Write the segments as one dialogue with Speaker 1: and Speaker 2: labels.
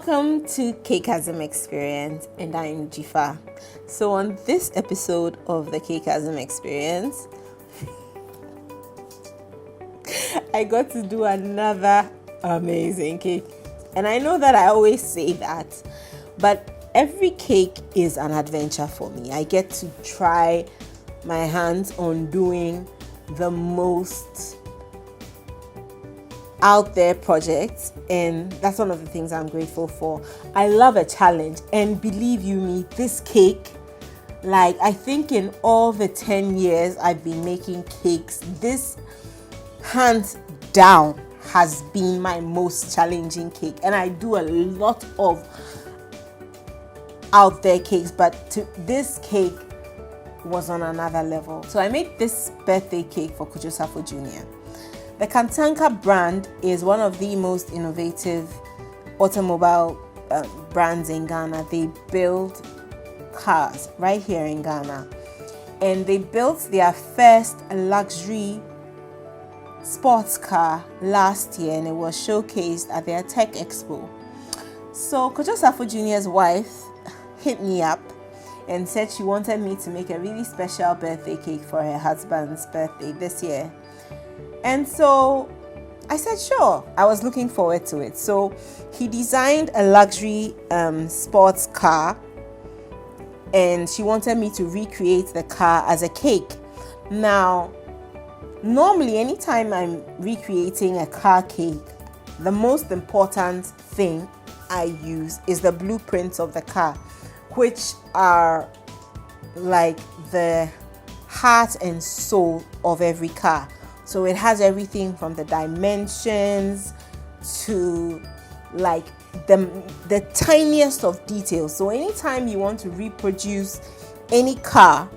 Speaker 1: Welcome to Cakism Experience, and I'm Jifa. So on this episode of the Cakism Experience, I got to do another amazing cake. And I know that I always say that, but every cake is an adventure for me. I get to try my hands on doing the most out there projects, and that's one of the things I'm grateful for. I love a challenge, and believe you me, this cake, like I think in all the 10 years I've been making cakes, this hands down has been my most challenging cake. And I do a lot of out there cakes, but this cake was on another level. So I made this birthday cake for Kojo Safo Jr. The Kantanka brand is one of the most innovative automobile brands in Ghana. They build cars right here in Ghana. And they built their first luxury sports car last year, and it was showcased at their Tech Expo. So Kojo Safo Jr.'s wife hit me up and said she wanted me to make a really special birthday cake for her husband's birthday this year. And so I said, sure. I was looking forward to it. So he designed a luxury sports car, and she wanted me to recreate the car as a cake. Now, normally, anytime I'm recreating a car cake, the most important thing I use is the blueprints of the car, which are like the heart and soul of every car. So it has everything from the dimensions to like the tiniest of details. So anytime you want to reproduce any car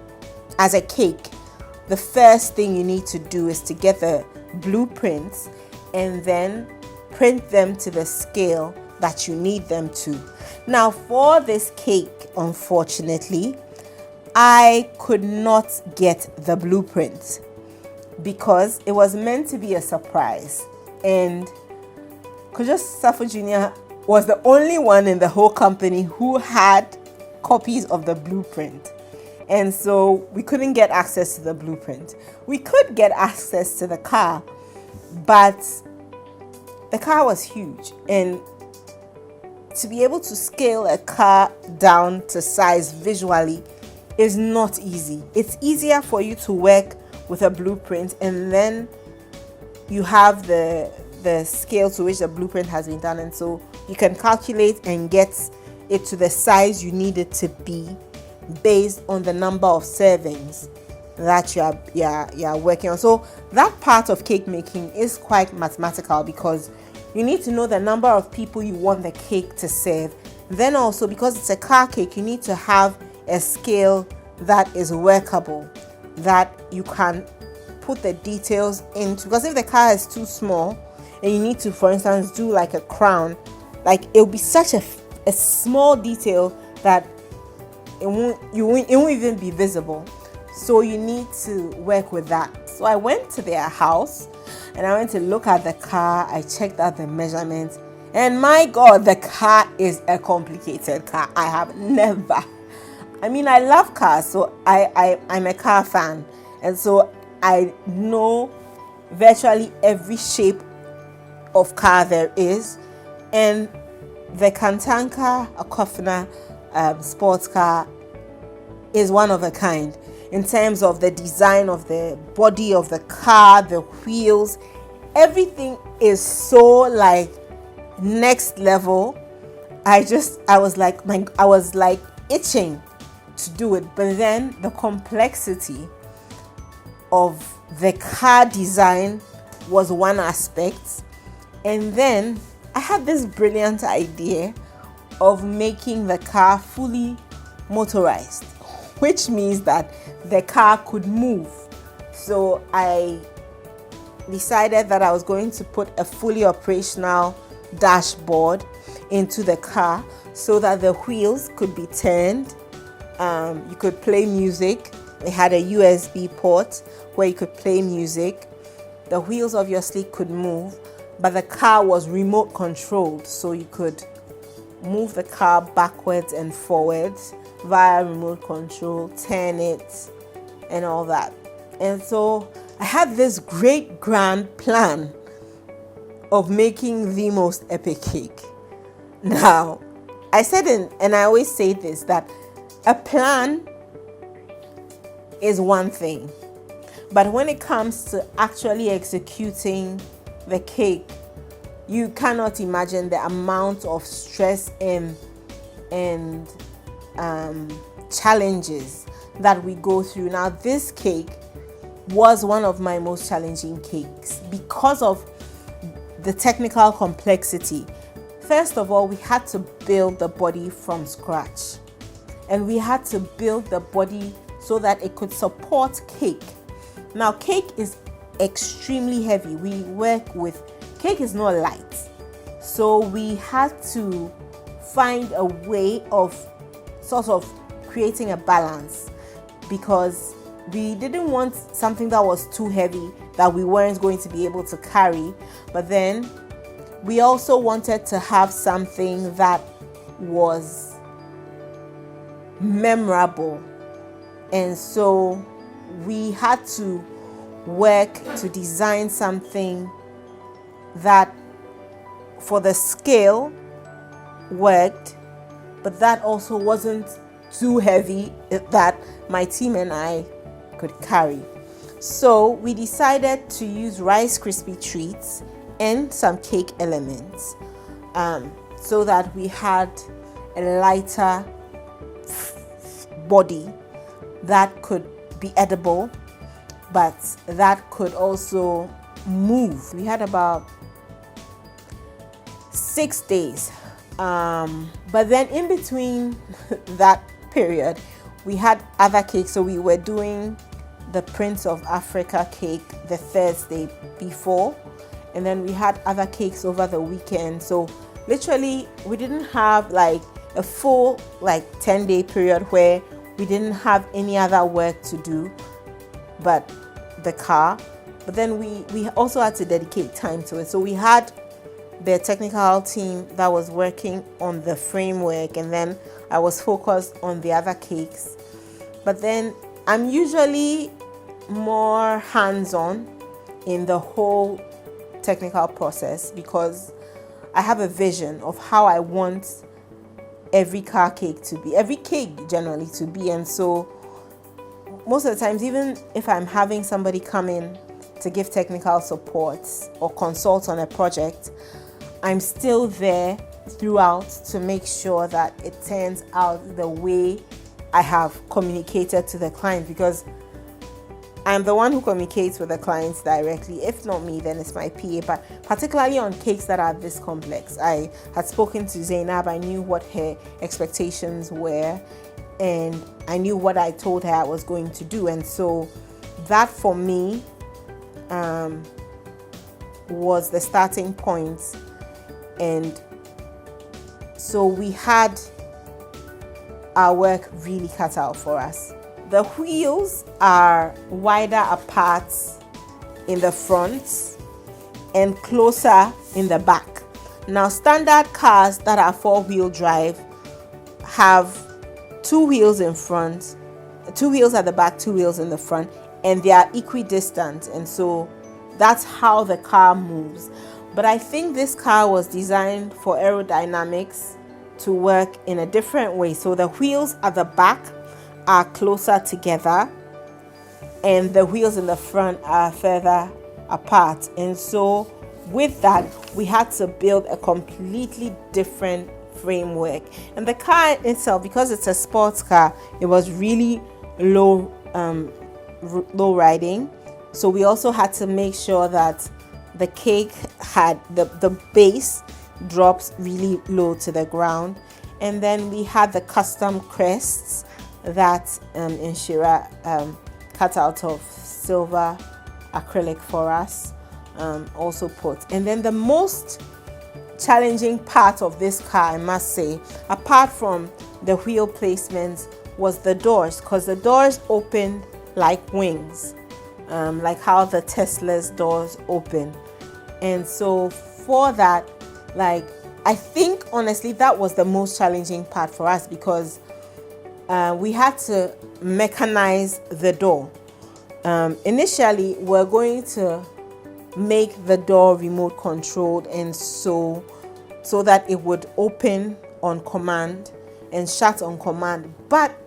Speaker 1: as a cake, the first thing you need to do is to get the blueprints and then print them to the scale that you need them to. Now for this cake, unfortunately, I could not get the blueprints because it was meant to be a surprise, and Kojo Safo Jr. was the only one in the whole company who had copies of the blueprint, and so we couldn't get access to the blueprint. We could get access to the car, but the car was huge, and to be able to scale a car down to size visually is not easy. It's easier for you to work with a blueprint, and then you have the scale to which the blueprint has been done, and so you can calculate and get it to the size you need it to be based on the number of servings that you're working on. So that part of cake making is quite mathematical because you need to know the number of people you want the cake to serve. Then also, because it's a car cake, you need to have a scale that is workable, that you can put the details into. Because if the car is too small and you need to, for instance, do like a crown, like it'll be such a small detail that it won't even be visible. So you need to work with that. So I went to their house and I went to look at the car. I checked out the measurements, and my God, the car is a complicated car. I love cars, so I'm a car fan, and so I know virtually every shape of car there is, and the Kantanka Akofena sports car is one of a kind in terms of the design of the body of the car, the wheels, everything is so like next level. I was like itching to do it, but then the complexity of the car design was one aspect, and then I had this brilliant idea of making the car fully motorized, which means that the car could move. So I decided that I was going to put a fully operational dashboard into the car so that the wheels could be turned. You could play music. It had a USB port where you could play music. The wheels obviously could move, but the car was remote controlled, so you could move the car backwards and forwards via remote control, turn it, and all that. And so I had this great grand plan of making the most epic cake. Now, I said, and I always say this, that a plan is one thing, but when it comes to actually executing the cake, you cannot imagine the amount of stress and challenges that we go through. Now, this cake was one of my most challenging cakes because of the technical complexity. First of all, we had to build the body from scratch, and we had to build the body so that it could support cake. Now, cake is extremely heavy. We work with cake is not light, so we had to find a way of sort of creating a balance, because we didn't want something that was too heavy that we weren't going to be able to carry, but then we also wanted to have something that was memorable. And so we had to work to design something that for the scale worked, but that also wasn't too heavy that my team and I could carry. So we decided to use Rice Krispie treats and some cake elements, so that we had a lighter body that could be edible, but that could also move. We had about 6 days, but then in between that period we had other cakes. So we were doing the Prince of Africa cake the Thursday before, and then we had other cakes over the weekend. So literally we didn't have like a full 10-day period where we didn't have any other work to do but the car. But then we also had to dedicate time to it. So we had the technical team that was working on the framework, and then I was focused on the other cakes. But then I'm usually more hands-on in the whole technical process because I have a vision of how I want every car cake to be, every cake generally to be. And so most of the times, even if I'm having somebody come in to give technical support or consult on a project, I'm still there throughout to make sure that it turns out the way I have communicated to the client, because I'm the one who communicates with the clients directly. If not me, then it's my PA. But particularly on cakes that are this complex, I had spoken to Zainab. I knew what her expectations were, and I knew what I told her I was going to do. And so that for me was the starting point. And so we had our work really cut out for us. The wheels are wider apart in the front and closer in the back. Now, standard cars that are 4-wheel drive have 2 wheels in front, 2 wheels at the back, 2 wheels in the front, and they are equidistant. And so that's how the car moves. But I think this car was designed for aerodynamics to work in a different way. So the wheels at the back are closer together and the wheels in the front are further apart. And so with that, we had to build a completely different framework. And the car itself, because it's a sports car, it was really low riding. So we also had to make sure that the cake had the base drops really low to the ground. And then we had the custom crests that Inshira cut out of silver acrylic for us, also put. And then the most challenging part of this car, I must say, apart from the wheel placements, was the doors, because the doors opened like wings, like how the Tesla's doors open. And so for that, I think honestly that was the most challenging part for us, because we had to mechanize the door. Initially, we're going to make the door remote controlled, and so that it would open on command and shut on command. But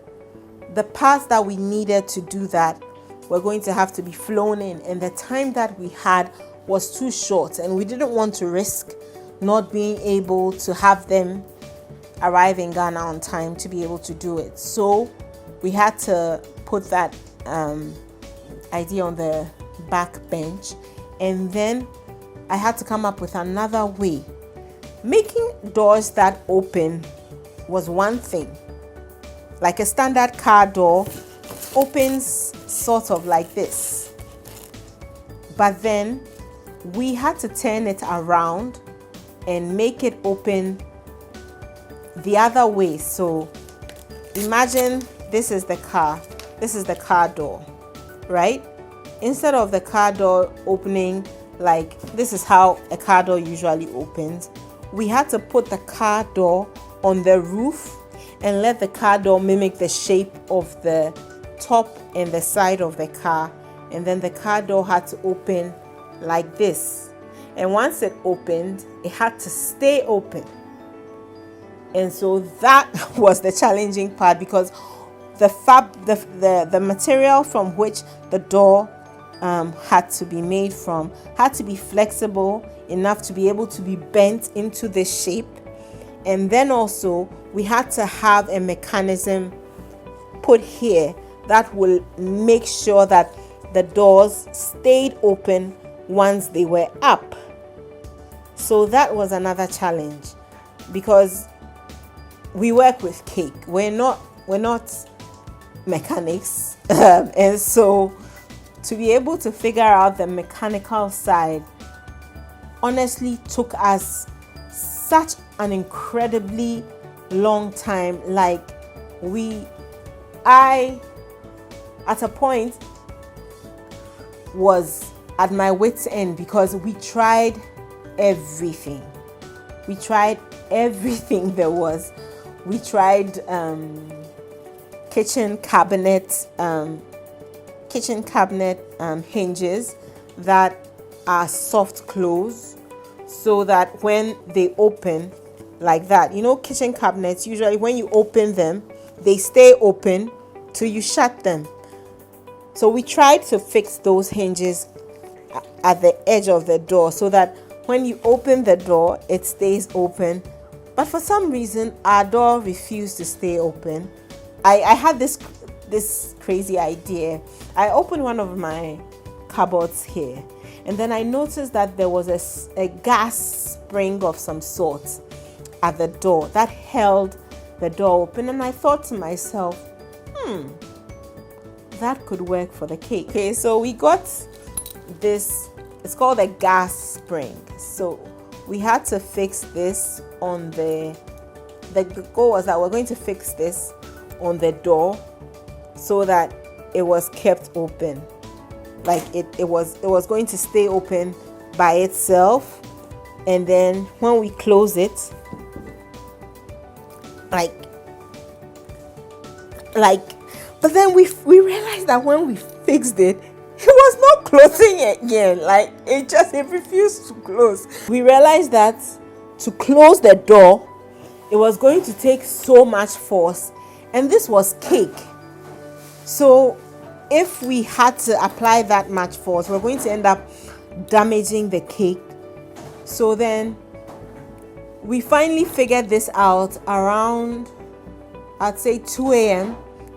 Speaker 1: the parts that we needed to do that were going to have to be flown in, and the time that we had was too short, and we didn't want to risk not being able to have them arrive in Ghana on time to be able to do it. So we had to put that idea on the back bench, and then I had to come up with another way. Making doors that open was one thing. Like a standard car door opens sort of like this, but then we had to turn it around and make it open the other way. So imagine this is the car door, right? Instead of the car door opening like this is how a car door usually opens, we had to put the car door on the roof and let the car door mimic the shape of the top and the side of the car, and then the car door had to open like this, and once it opened it had to stay open. And so that was the challenging part, because the material from which the door had to be made from had to be flexible enough to be able to be bent into this shape, and then also we had to have a mechanism put here that will make sure that the doors stayed open once they were up. So that was another challenge, because we work with cake. We're not mechanics, and so to be able to figure out the mechanical side honestly took us such an incredibly long time. Like I at a point was at my wit's end, because we tried everything. We tried everything there was. We tried kitchen cabinet hinges that are soft close, so that when they open like that, kitchen cabinets, usually when you open them they stay open till you shut them. So we tried to fix those hinges at the edge of the door so that when you open the door it stays open. But for some reason our door refused to stay open. I had this crazy idea. I opened one of my cupboards here, and then I noticed that there was a gas spring of some sort at the door that held the door open, and I thought to myself, that could work for the cake. Okay, so we got this, it's called a gas spring. So we had to fix this on the goal was that we're going to fix this on the door so that it was kept open. Like it was going to stay open by itself, and then when we close it, but then we realized that when we fixed it, it was not closing again. Like it refused to close. We realized that to close the door, it was going to take so much force, and this was cake. So if we had to apply that much force, we're going to end up damaging the cake. So then we finally figured this out around, I'd say 2 a.m.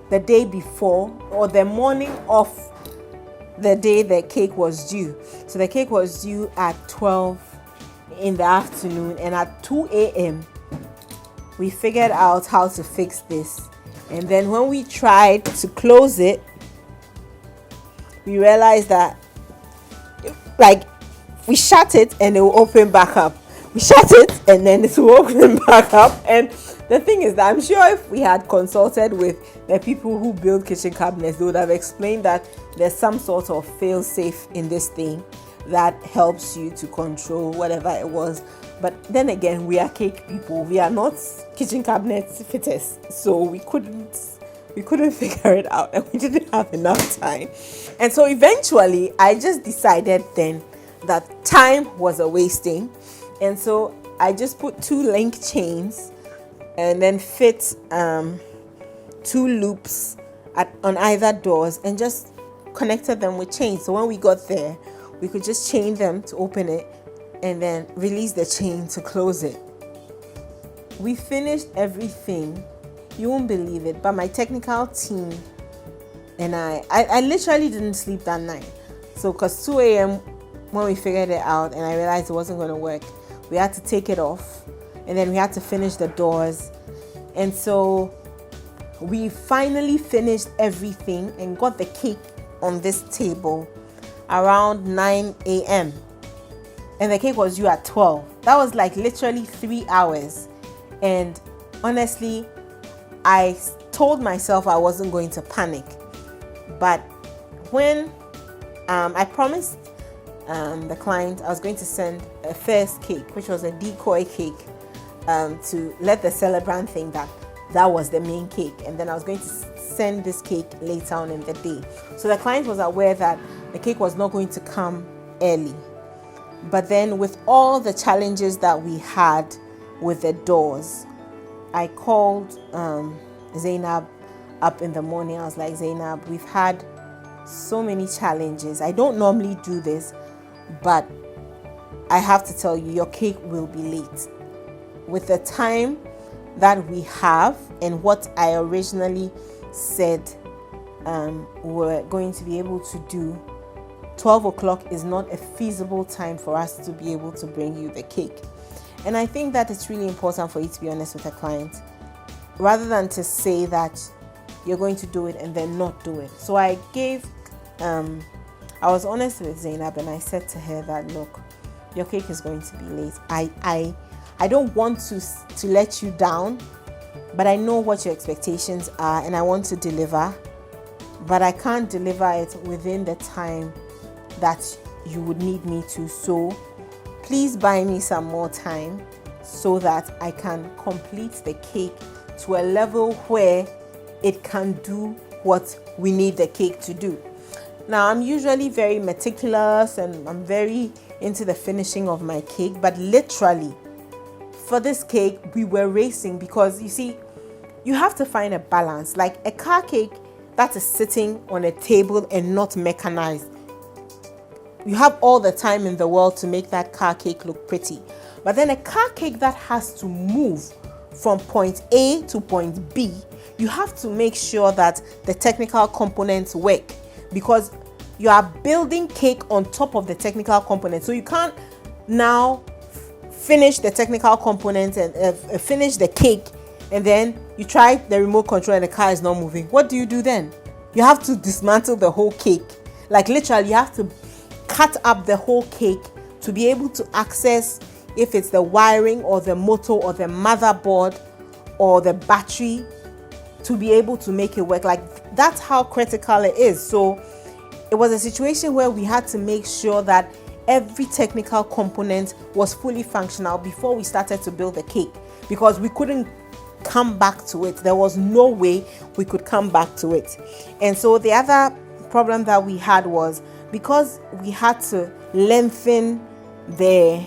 Speaker 1: the day before, or the morning of the day the cake was due. So the cake was due at 12 in the afternoon, and at 2 a.m. we figured out how to fix this. And then when we tried to close it, we realized that we shut it and it will open back up. We shut it and then it will open back up. And the thing is that I'm sure if we had consulted with the people who build kitchen cabinets, they would have explained that there's some sort of fail-safe in this thing that helps you to control whatever it was. But then again, we are cake people. We are not kitchen cabinet fitters, so we couldn't figure it out, and we didn't have enough time. And so eventually, I just decided then that time was a wasting, and so I just put 2 link chains and then fit 2 loops on either doors and just connected them with chains. So when we got there, we could just chain them to open it and then release the chain to close it. We finished everything. You won't believe it, but my technical team and I literally didn't sleep that night. So because 2 a.m. when we figured it out and I realized it wasn't going to work, we had to take it off and then we had to finish the doors. And so we finally finished everything and got the cake on this table around 9 a.m. And the cake was due at 12. That was like literally 3 hours. And honestly, I told myself I wasn't going to panic. But when I promised the client I was going to send a first cake, which was a decoy cake, to let the celebrant think that was the main cake, and then I was going to send this cake later on in the day. So the client was aware that the cake was not going to come early. But then with all the challenges that we had with the doors, I called Zainab up in the morning. I was like, Zainab, we've had so many challenges. I don't normally do this, but I have to tell you, your cake will be late. With the time that we have and what I originally said we're going to be able to do, 12 o'clock is not a feasible time for us to be able to bring you the cake. And I think that it's really important for you to be honest with a client, rather than to say that you're going to do it and then not do it. So I was honest with Zainab and I said to her that, look, your cake is going to be late. I don't want to let you down, but I know what your expectations are and I want to deliver, but I can't deliver it within the time that you would need me to. So please buy me some more time so that I can complete the cake to a level where it can do what we need the cake to do. Now, I'm usually very meticulous and I'm very into the finishing of my cake, but literally for this cake, we were racing because you see, you have to find a balance. Like a car cake that is sitting on a table and not mechanized, you have all the time in the world to make that car cake look pretty. But then a car cake that has to move from point A to point B, you have to make sure that the technical components work, because you are building cake on top of the technical components. So you can't now finish the technical components and finish the cake and then you try the remote control and the car is not moving. What do you do then? You have to dismantle the whole cake. Like literally, you have to cut up the whole cake to be able to access, if it's the wiring or the motor or the motherboard or the battery, to be able to make it work. Like that's how critical it is. So it was a situation where we had to make sure that every technical component was fully functional before we started to build the cake, because we couldn't come back to it. There was no way we could come back to it. And so the other problem that we had was, because we had to lengthen the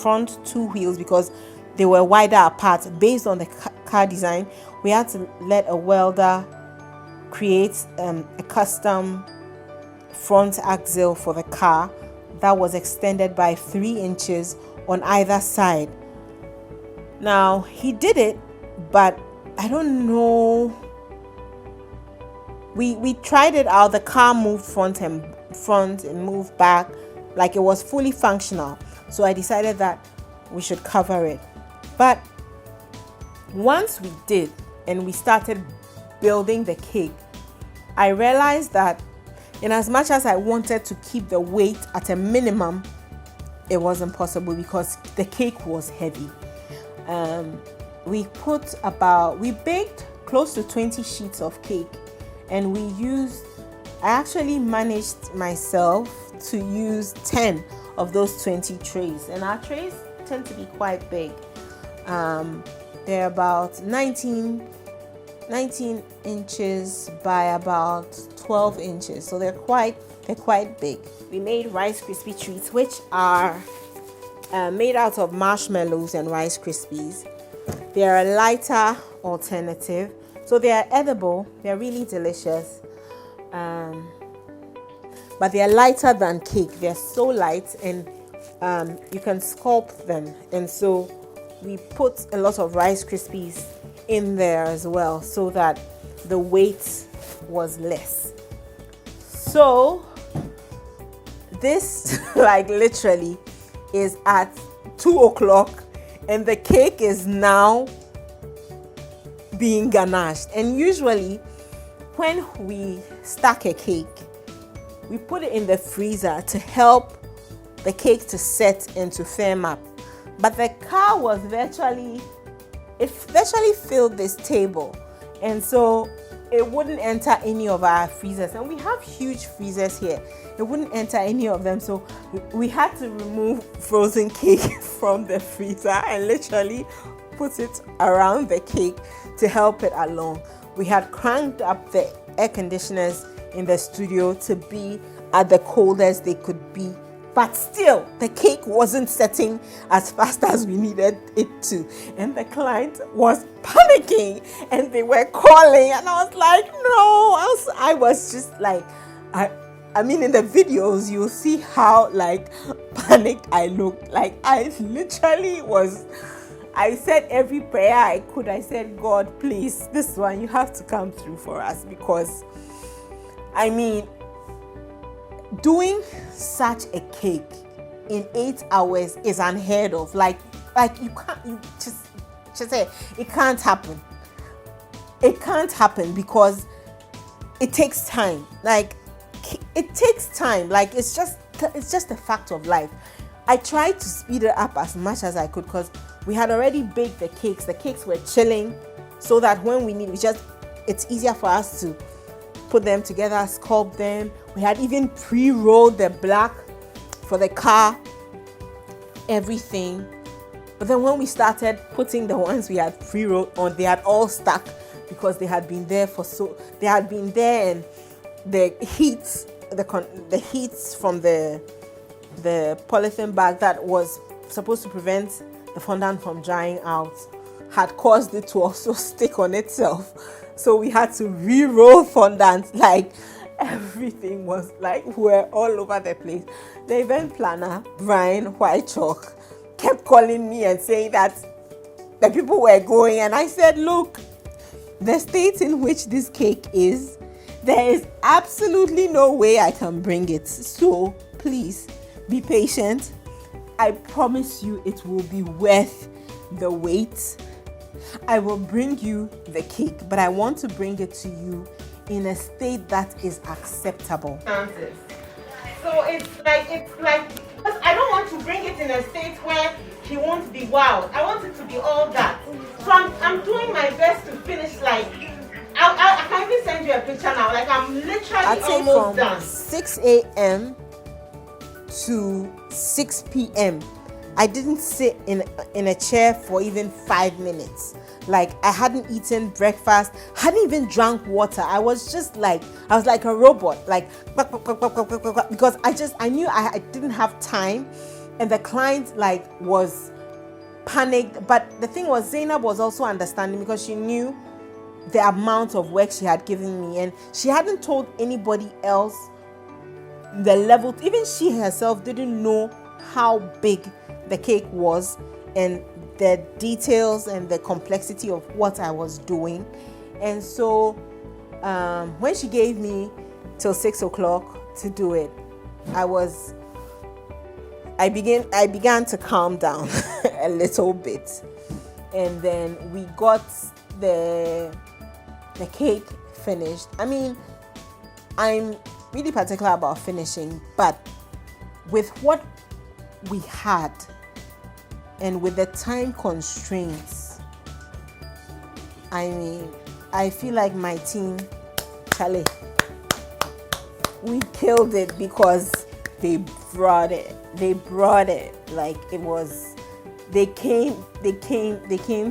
Speaker 1: front 2 wheels because they were wider apart based on the car design, we had to let a welder create a custom front axle for the car that was extended by 3 inches on either side. Now he did it, but I don't know, we tried it out. The car moved front and moved back, like it was fully functional. So I decided that we should cover it. But once we did and we started building the cake, I realized that in as much as I wanted to keep the weight at a minimum, it wasn't possible because the cake was heavy. We baked close to 20 sheets of cake, and I actually managed myself to use 10 of those 20 trays. And our trays tend to be quite big. They're about 19 inches by about 12 inches. So they're quite big. We made Rice Krispie treats, which are made out of marshmallows and Rice Krispies. They're a lighter alternative. So they are edible. They're really delicious. But they are lighter than cake. They're so light, and you can sculpt them. And so we put a lot of Rice Krispies in there as well, so that the weight was less. So this like literally is at 2 o'clock, and the cake is now being ganached. And usually when we stack a cake, we put it in the freezer to help the cake to set and to firm up. But the car was virtually filled this table, and so it wouldn't enter any of our freezers. And we have huge freezers here. It wouldn't enter any of them, so we had to remove frozen cake from the freezer and literally put it around the cake to help it along. We had cranked up the air conditioners in the studio to be at the coldest they could be, but still the cake wasn't setting as fast as we needed it to, and the client was panicking and they were calling, and I was like, no, I was just like, I mean, in the videos you'll see how like panicked I looked. Like I literally was, I said every prayer I could. I said, God, please, this one you have to come through for us, because I mean, doing such a cake in 8 hours is unheard of. Like you just say it can't happen. It can't happen because it takes time. Like it takes time. Like it's just a fact of life. I tried to speed it up as much as I could because we had already baked the cakes. The cakes were chilling, so that when we need, it's easier for us to put them together, sculpt them. We had even pre-rolled the black for the car, everything. But then when we started putting the ones we had pre-rolled on, they had all stuck because they had been there and the heat from the polythene bag that was supposed to prevent the fondant from drying out had caused it to also stick on itself. So we had to re-roll fondant. Like everything was like, we're all over the place. The event planner, Brian White Chalk, kept calling me and saying that the people were going, and I said, look, the state in which this cake is, there is absolutely no way I can bring it. So please be patient. I promise you it will be worth the wait. I will bring you the cake, but I want to bring it to you in a state that is acceptable. So it's like I don't want to bring it in a state where he won't be wowed. I want it to be all that. So I'm doing my best to finish. Like I can even send you a picture now. Like I'm literally almost done. 6 a.m. to 6 p.m. I didn't sit in a chair for even 5 minutes. Like I hadn't eaten breakfast, hadn't even drank water. I was like a robot, like because I knew I didn't have time, and the client like was panicked. But the thing was, Zainab was also understanding because she knew the amount of work she had given me, and she hadn't told anybody else the level. Even she herself didn't know how big the cake was and the details and the complexity of what I was doing. And so when she gave me till 6 o'clock to do it, I began to calm down a little bit, and then we got the cake finished. I mean, I'm really particular about finishing, but with what we had and with the time constraints, I mean, I feel like my team, Charlie, we killed it because they brought it. they brought it. Like, it was, they came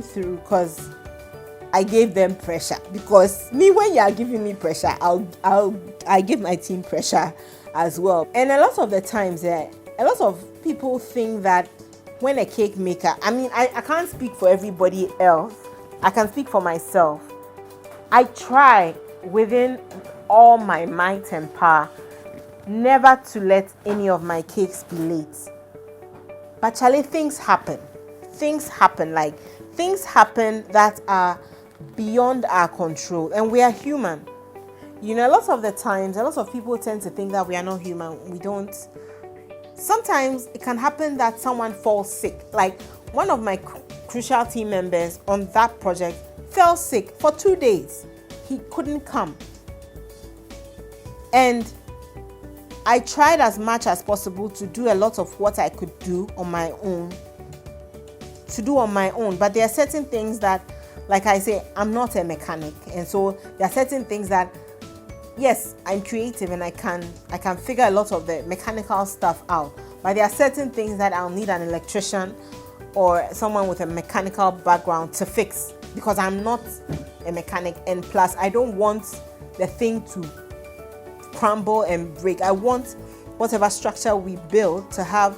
Speaker 1: through, because I gave them pressure. Because me, when you are giving me pressure, I give my team pressure as well. And a lot of the times, a lot of people think that when a cake maker, I mean, I can't speak for everybody else. I can speak for myself. I try within all my might and power never to let any of my cakes be late. But Charlie, things happen. Things happen that are beyond our control, and we are human. You know, a lot of the times, a lot of people tend to think that we are not human. We don't. Sometimes it can happen that someone falls sick. Like, one of my crucial team members on that project fell sick for 2 days. He couldn't come. And I tried as much as possible to do a lot of what I could do on my own. But there are certain things that, like I say, I'm not a mechanic. And so there are certain things that, yes, I'm creative and I can figure a lot of the mechanical stuff out. But there are certain things that I'll need an electrician or someone with a mechanical background to fix, because I'm not a mechanic. And plus, I don't want the thing to crumble and break. I want whatever structure we build to have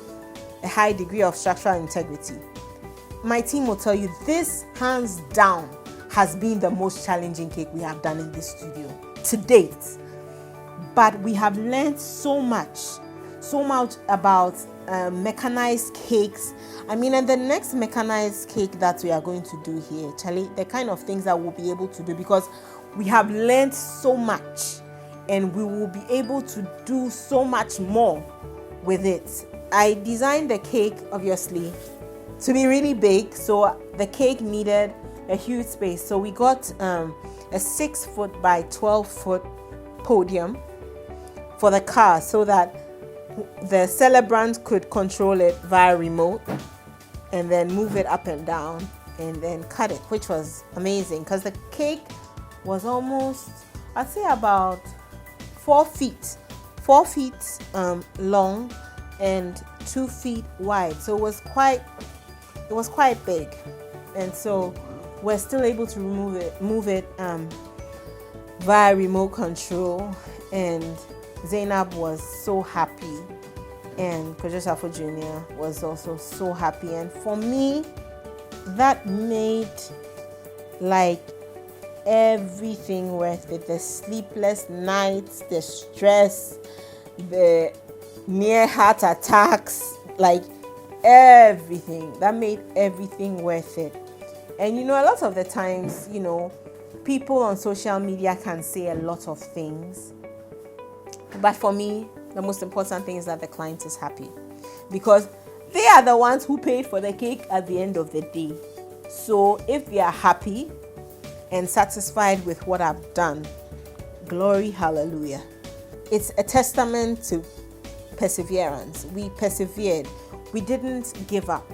Speaker 1: a high degree of structural integrity. My team will tell you this, hands down, has been the most challenging cake we have done in this studio to date. But we have learned so much about mechanized cakes. I mean, and the next mechanized cake that we are going to do here, Charlie, the kind of things that we'll be able to do, because we have learned so much and we will be able to do so much more with it. I designed the cake, obviously, to be really big, so the cake needed a huge space. So we got a 6-foot by 12-foot podium for the car, so that the celebrant could control it via remote and then move it up and down and then cut it, which was amazing because the cake was almost, I'd say, about 4 feet long and 2 feet wide. So it was quite big, and so we're still able to move it via remote control. And Zainab was so happy, and Kojosafo Jr. was also so happy. And for me, that made like everything worth it. The sleepless nights, the stress, the near heart attacks, like everything. That made everything worth it. And you know, a lot of the times, you know, people on social media can say a lot of things. But for me, the most important thing is that the client is happy, because they are the ones who paid for the cake at the end of the day. So if they are happy and satisfied with what I've done, glory, hallelujah. It's a testament to perseverance. We persevered. We didn't give up.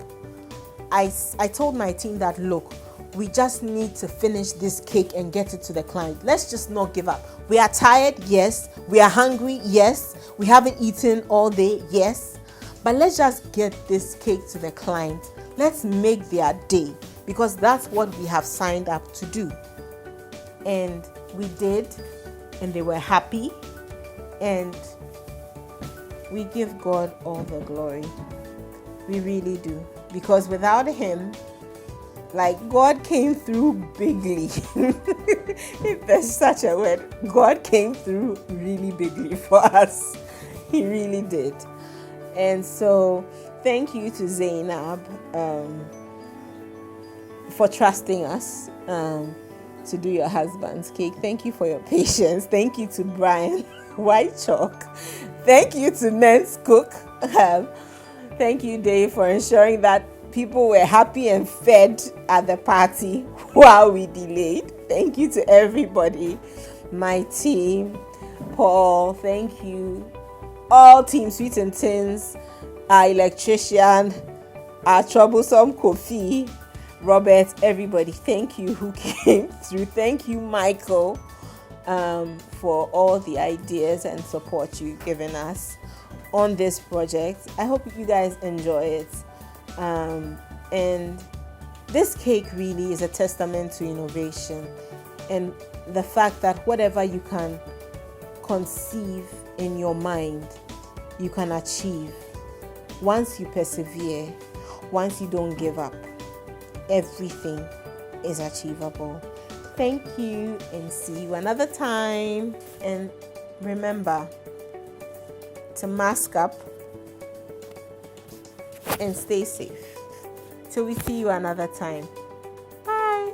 Speaker 1: I told my team that, look, we just need to finish this cake and get it to the client. Let's just not give up. We are tired, yes. We are hungry, yes. We haven't eaten all day, yes. But let's just get this cake to the client. Let's make their day, because that's what we have signed up to do. And we did, and they were happy. And we give God all the glory. We really do. Because without him, like, God came through bigly. If there's such a word, God came through really bigly for us. He really did. And so thank you to Zainab for trusting us to do your husband's cake. Thank you for your patience. Thank you to Brian White Chalk. Thank you to Men's Cook. Thank you, Dave, for ensuring that people were happy and fed at the party while we delayed. Thank you to everybody, my team, Paul, thank you, all Team Sweet and Tins, our electrician, our troublesome Kofi, Robert, everybody, thank you who came through. Thank you, Michael, for all the ideas and support you've given us. on this project. I hope you guys enjoy it. And this cake really is a testament to innovation and the fact that whatever you can conceive in your mind, you can achieve. Once you persevere, once you don't give up, everything is achievable. Thank you, and see you another time. And remember to mask up and stay safe. Till we see you another time. Bye.